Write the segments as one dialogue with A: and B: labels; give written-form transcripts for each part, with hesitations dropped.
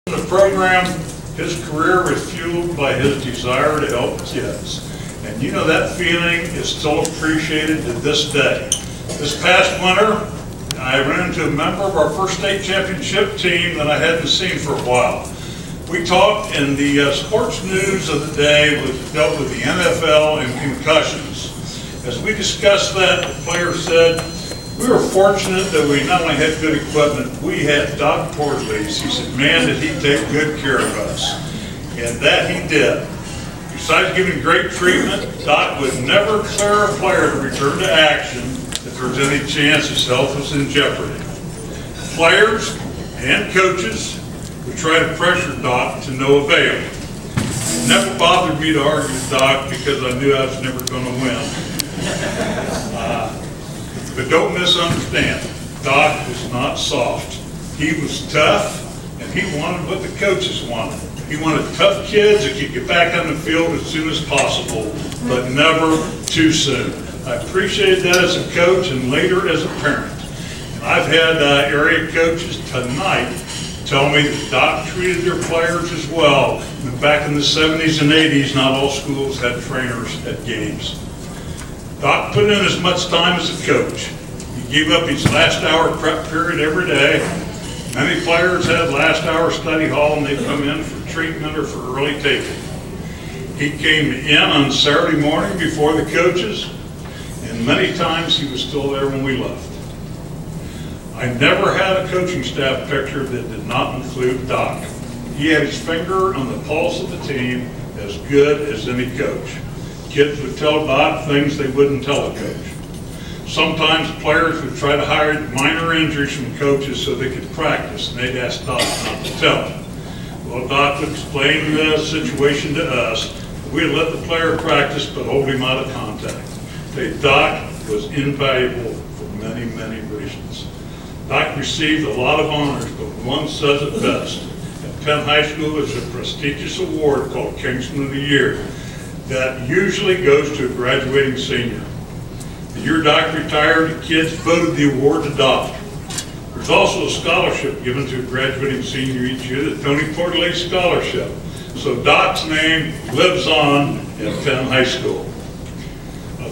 A: The program, his career was fueled by his desire to help kids. And you know, that feeling is still appreciated to this day. This past winter, I ran into a member of our first state championship team that I hadn't seen for a while. We talked, and the sports news of the day dealt with the NFL and concussions. As we discussed that, the player said, we were fortunate that we not only had good equipment, we had Doc Portolese. He said, man, did he take good care of us. And that he did. Besides giving great treatment, Doc would never clear a player to return to action if there was any chance his health was in jeopardy. Players and coaches would try to pressure Doc to no avail. It never bothered me to argue with Doc because I knew I was never going to win. But don't misunderstand, Doc was not soft. He was tough, and he wanted what the coaches wanted. He wanted tough kids that could get back on the field as soon as possible, but never too soon. I appreciated that as a coach and later as a parent. And I've had area coaches tonight tell me that Doc treated their players as well. And back in the 70s and 80s, not all schools had trainers at games. Doc put in as much time as a coach. He gave up his last hour prep period every day. Many players had last hour study hall and they'd come in for treatment or for early taping. He came in on Saturday morning before the coaches, and many times he was still there when we left. I never had a coaching staff picture that did not include Doc. He had his finger on the pulse of the team as good as any coach. Kids would tell Doc things they wouldn't tell a coach. Sometimes players would try to hide minor injuries from coaches so they could practice, and they'd ask Doc not to tell them. Well, Doc would explain the situation to us. We'd let the player practice, but hold him out of contact. Doc was invaluable for many, many reasons. Doc received a lot of honors, but one says it best. At Penn High School, there's a prestigious award called Kingsman of the Year that usually goes to a graduating senior. The year Doc retired, the kids voted the award to Doc. There's also a scholarship given to a graduating senior each year, the Tony Portolese Scholarship. So Doc's name lives on at Penn High School.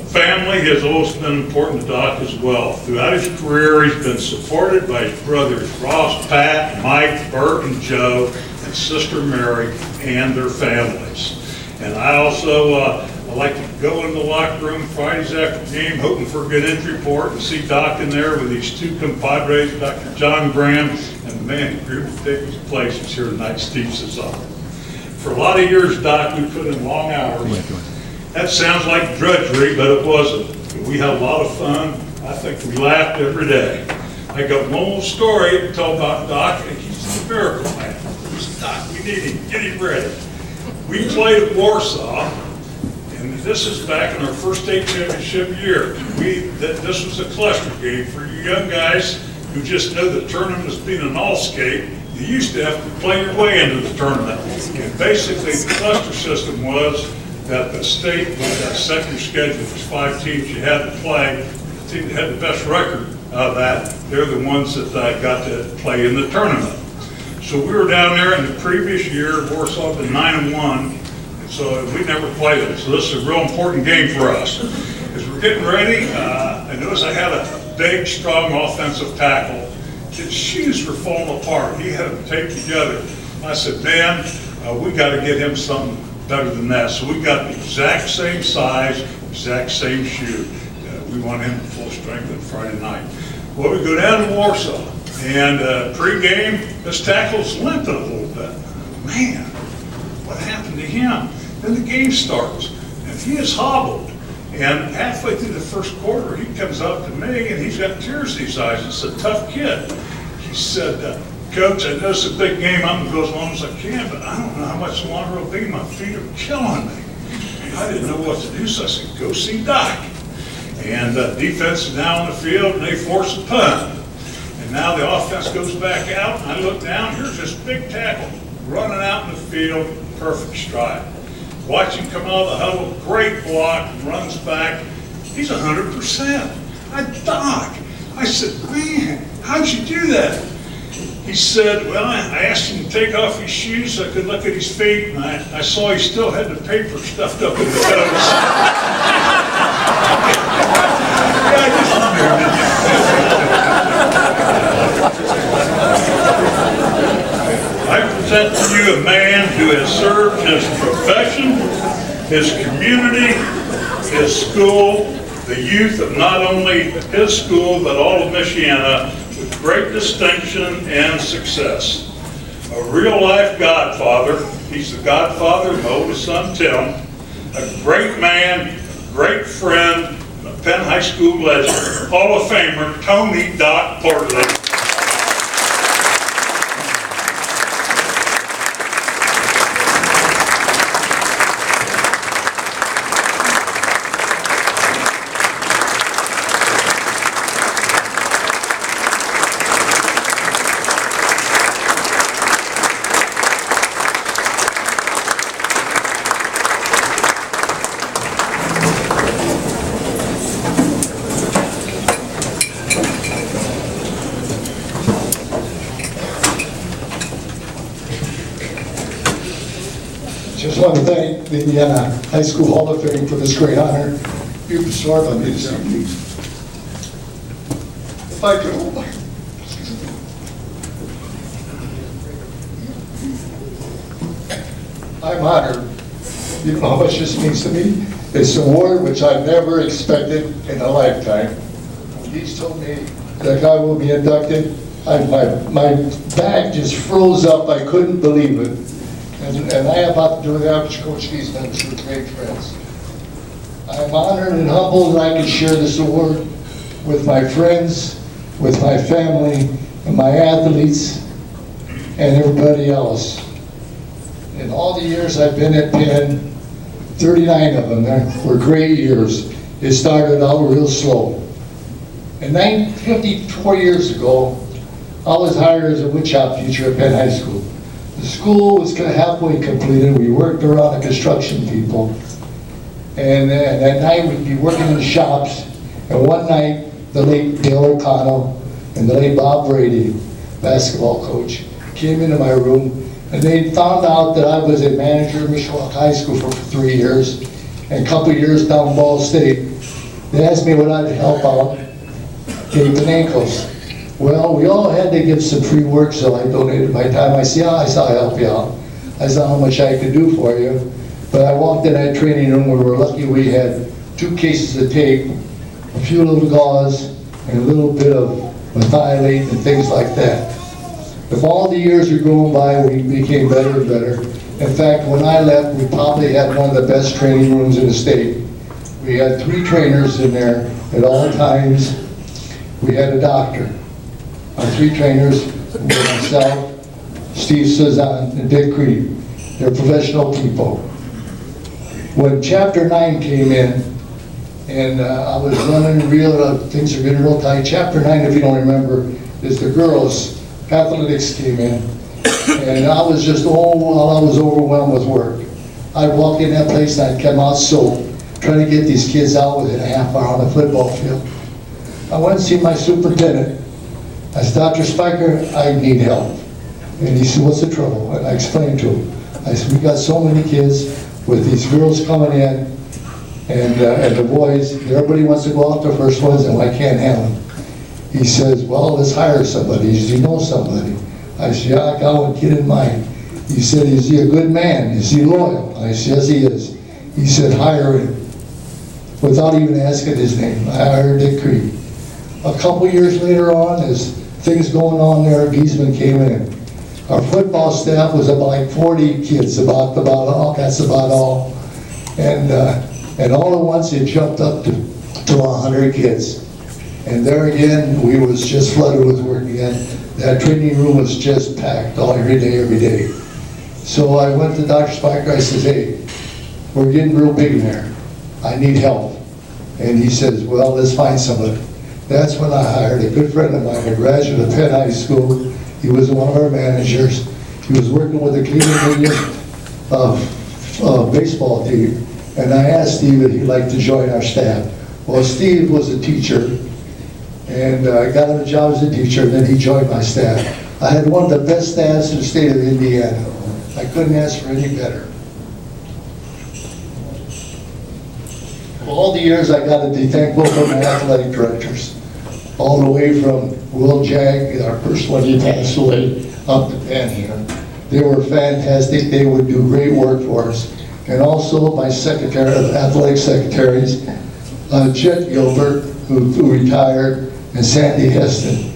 A: Family has always been important to Doc as well. Throughout his career, he's been supported by his brothers Ross, Pat, Mike, Bert, and Joe, and sister Mary, and their families. And I also I like to go in the locker room Fridays after the game, hoping for a good entry report, and see Doc in there with these two compadres, Dr. John Graham and the man who grew to take his place is here tonight, Steve Cesaro. For a lot of years, Doc, we put in long hours. That sounds like drudgery, but it wasn't. We had a lot of fun. I think we laughed every day. I got one little story to tell about Doc, and he's a miracle man. He said, Doc, we need him. Get him ready. We played at Warsaw, and this is back in our first state championship year. This was a cluster game for you young guys who just know the tournament as being an all-skate. You used to have to play your way into the tournament. And basically, the cluster system was that the state, with that second schedule, was 5 teams you had to play. The team that had the best record of that, they're the ones that got to play in the tournament. So we were down there in the previous year, Warsaw had been 9-1, and so we never played it. So this is a real important game for us. As we're getting ready, I noticed I had a big, strong offensive tackle. His shoes were falling apart. He had them taped together. I said, man, we got to get him something better than that. So we got the exact same size, exact same shoe. We want him full strength on Friday night. Well, we go down to Warsaw, and pre-game, this tackle's limping a little bit. Man, what happened to him? Then the game starts, and he is hobbled. And halfway through the first quarter, he comes up to me, and he's got tears in his eyes. It's a tough kid. He said, Coach, I know it's a big game. I'm going to go as long as I can, but I don't know how much longer it'll be. My feet are killing me. I didn't know what to do, so I said, go see Doc. And defense is now on the field, and they force a punt. And now the offense goes back out, and I look down, here's this big tackle running out in the field, perfect stride. Watch him come out of the huddle, great block, runs back. He's 100%. Doc. I said, man, how'd you do that? He said, well, I asked him to take off his shoes so I could look at his feet, and I saw he still had the paper stuffed up in the toes. I just I present to you a man who has served his profession, his community, his school, the youth of not only his school, but all of Michiana, with great distinction and success. A real-life godfather. He's the godfather of my oldest son, Tim. A great man, great friend, a Penn High School legend, Hall of Famer, Tony Doc Portolese.
B: Just want to thank the Indiana High School Hall of Fame for this great honor. You can start on me this evening. If I could, I'm honored. You know how much this means to me. It's an award which I've never expected in a lifetime. He's told me that I will be inducted. My back just froze up. I couldn't believe it. And I am about to do that with Coach Giesman, two great friends. I'm honored and humbled that I can share this award with my friends, with my family, and my athletes, and everybody else. In all the years I've been at Penn, 39 of them were great years. It started out real slow. And 54 years ago, I was hired as a woodshop teacher at Penn High School. The school was kind of halfway completed. We worked around the construction people. And at night we'd be working in the shops. And one night, the late Dale O'Connell and the late Bob Brady, basketball coach, came into my room. And they found out that I was a manager at Mishawaka High School for 3 years. And a couple of years down Ball State. They asked me what I'd help out, Cape and ankles. Well, we all had to give some free work, so I donated my time. I said, I'll help you out. I saw how much I could do for you. But I walked in that training room where we were lucky we had 2 cases of tape, a few little gauze, and a little bit of methylate and things like that. If all the years were going by, we became better and better. In fact, when I left, we probably had one of the best training rooms in the state. We had 3 trainers in there at all times. We had a doctor. Our 3 trainers were myself, Steve Cezanne, and Dick Creed. They're professional people. When Chapter 9 came in, and I was running real, things are getting real tight. Chapter 9, if you don't remember, is the girls' athletics came in. And I was just, I was overwhelmed with work. I'd walk in that place and I'd come out soaked, trying to get these kids out within a half hour on the football field. I went and see my superintendent. I said, Dr. Spiker, I need help. And he said, what's the trouble? And I explained to him. I said, we got so many kids with these girls coming in and the boys, everybody wants to go out the first ones and I can't handle them. He says, well, let's hire somebody. He says, you know somebody? I said, yeah, I got one kid in mind. He said, is he a good man? Is he loyal? I said, yes, he is. He said, hire him. Without even asking his name, I hired Dick Creed. A couple years later on, as things going on there, Giesman came in. Our football staff was about like 40 kids, about all. That's about all. And all at once it jumped up to 100 kids. And there again, we was just flooded with work again. That training room was just packed every day. So I went to Dr. Spiker. I said, hey, we're getting real big in there. I need help. And he says, well, let's find somebody. That's when I hired a good friend of mine, a graduate of Penn High School. He was one of our managers. He was working with the Cleveland Indians baseball team. And I asked Steve if he'd like to join our staff. Well, Steve was a teacher, and I got him a job as a teacher, and then he joined my staff. I had one of the best staffs in the state of Indiana. I couldn't ask for any better. For all the years, I got to be thankful for my athletic directors, all the way from Will Jag, our first one, he passed away, up to Penn here. They were fantastic. They would do great work for us. And also my secretary, athletic secretaries, Chet Gilbert, who retired, and Sandy Heston,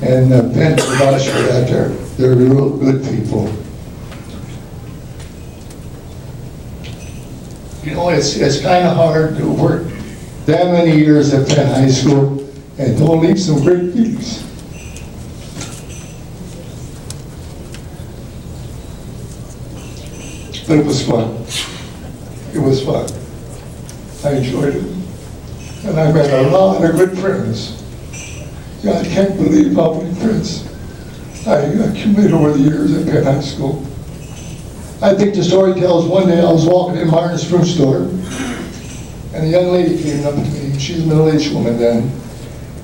B: and Ben Kavashka out there. They're real good people. You know, it's kind of hard to work that many years at Penn High School and don't leave some great peaks. But it was fun. It was fun. I enjoyed it. And I met a lot of good friends. I can't believe how many friends I accumulated over the years at Penn High School. I think the story tells one day I was walking in Martin's fruit store, and a young lady came up to me. She's a middle-aged woman then,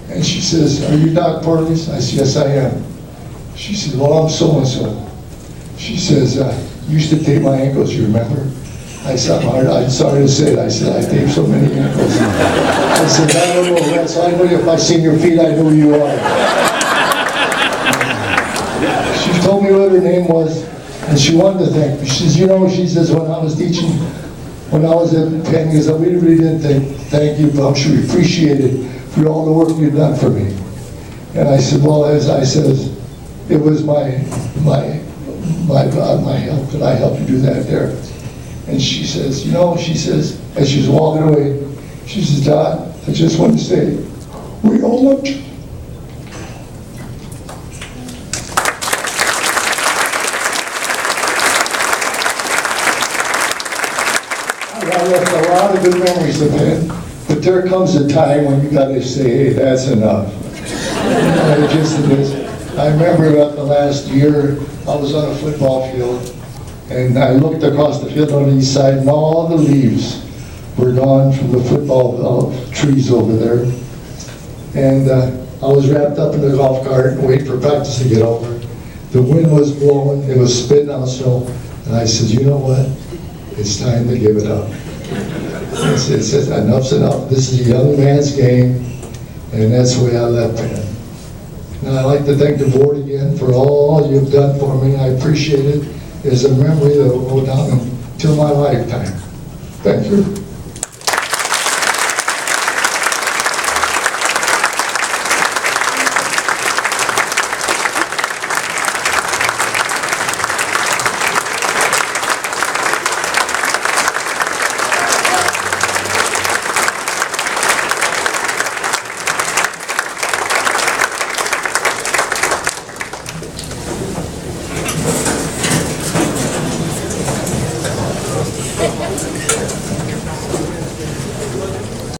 B: and she says, "Are you Doc Portolese?" I said, "Yes, I am." She said, "Well, I'm so-and-so." She says, "You used to tape my ankles, you remember?" I said, "I'm sorry to say it." I said, "I taped so many ankles." I said, "I don't know, that's I know if I seen your feet, I know who you are." She told me what her name was, and she wanted to thank me. She says, "You know," she says, "when I was teaching, when I was at Penn, because we really didn't thank you, but I'm sure you appreciate it for all the work you've done for me." And I said, "Well," as I says, "it was my help that I helped you do that there." And she says, "You know," she says, as she's walking away, she says, "Doc, I just want to say, we all loved you." I left a lot of good memories of it, but there comes a time when you got to say, "Hey, that's enough." It just is. I remember about the last year, I was on a football field, and I looked across the field on the east side, and all the leaves were gone from the football trees over there. And I was wrapped up in the golf cart and waiting for practice to get over. The wind was blowing, it was spitting out snow, and I said, "You know what? It's time to give it up." I said, "Enough's enough. This is a young man's game," and that's the way I left Penn. And I'd like to thank the board again for all you've done for me. I appreciate it. It's a memory that will go down until my lifetime. Thank you.